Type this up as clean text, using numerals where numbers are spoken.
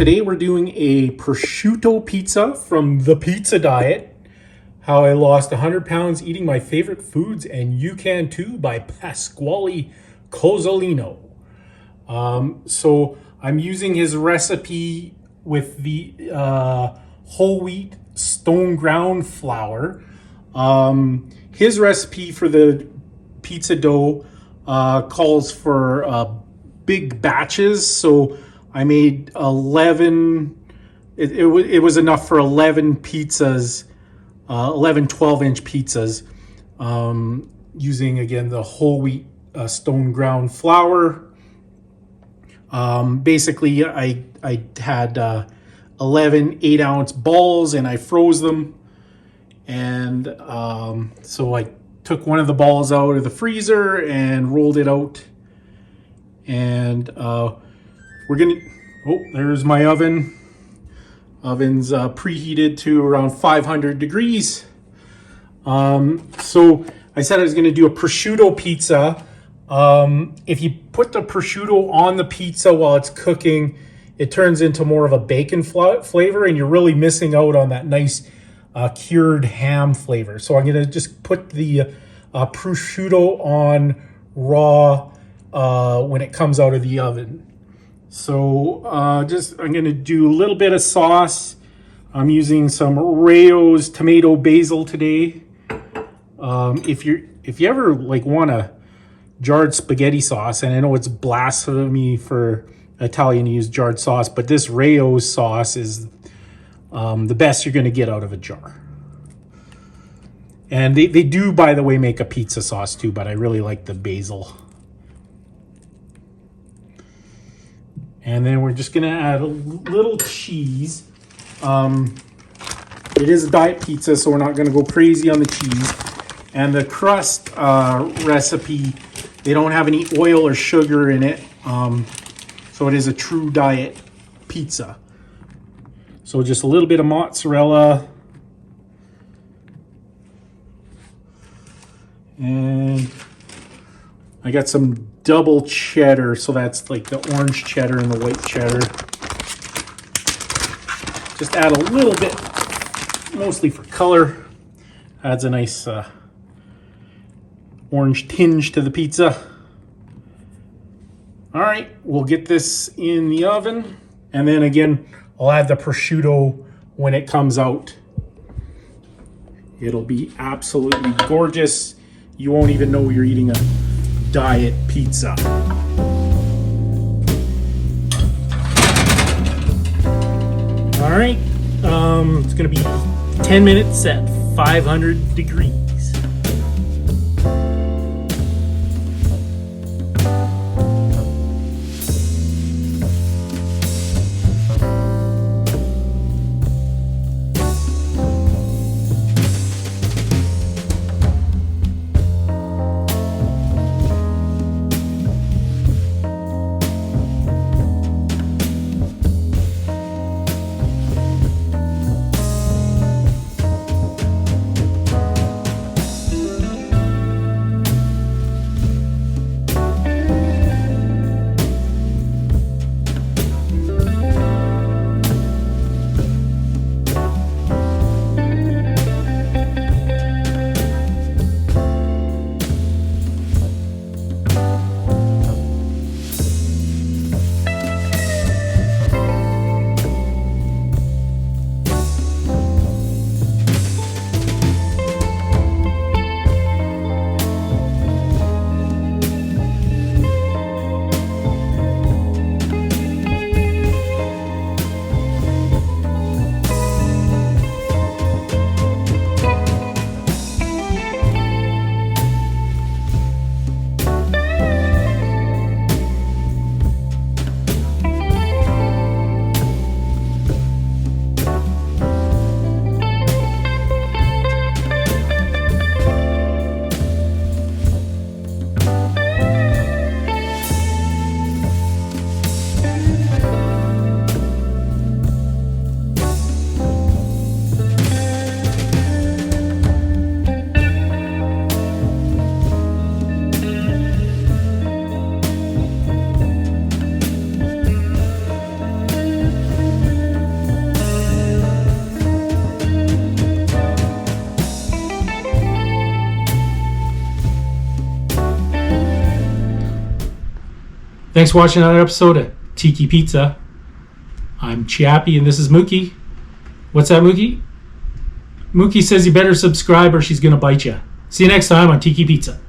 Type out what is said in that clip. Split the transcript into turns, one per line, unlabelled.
today we're doing a prosciutto pizza from the Pizza Diet. How I lost 100 pounds eating my favorite foods, and you can too, by Pasquale Cozzolino. So I'm using his recipe with the whole wheat stone ground flour. His recipe for the pizza dough calls for big batches, so I made 11. It was enough for 11 pizzas, 11 12-inch pizzas, using again the whole wheat stone ground flour. Basically, I had 11 8-ounce balls and I froze them, and so I took one of the balls out of the freezer and rolled it out, and we're gonna, there's my oven. Oven's preheated to around 500 degrees. So I said I was gonna do a prosciutto pizza. If you put the prosciutto on the pizza while it's cooking, it turns into more of a bacon flavor, and you're really missing out on that nice cured ham flavor. So I'm gonna just put the prosciutto on raw when it comes out of the oven. So I'm gonna do a little bit of sauce. I'm using some Rayo's tomato basil today. If you ever like want a jarred spaghetti sauce, and I know it's blasphemy for Italian to use jarred sauce, but this Rayo's sauce is the best you're gonna get out of a jar. And they do, by the way, make a pizza sauce too, but I really like the basil. And then we're just gonna add a little cheese. It is a diet pizza, so we're not gonna go crazy on the cheese. And the crust recipe, they don't have any oil or sugar in it. So it is a true diet pizza. So just a little bit of mozzarella. And I got some double cheddar, so that's like the orange cheddar and the white cheddar. Just add a little bit, mostly for color. Adds a nice orange tinge to the pizza. All right, we'll get this in the oven, and then again, I'll add the prosciutto when it comes out. It'll be absolutely gorgeous. You won't even know you're eating a diet pizza. All right, it's gonna be 10 minutes at 500 degrees. Thanks for watching another episode of Tiki Pizza. I'm Chiappy and this is Mookie. What's that, Mookie? Mookie says you better subscribe or she's going to bite you. See you next time on Tiki Pizza.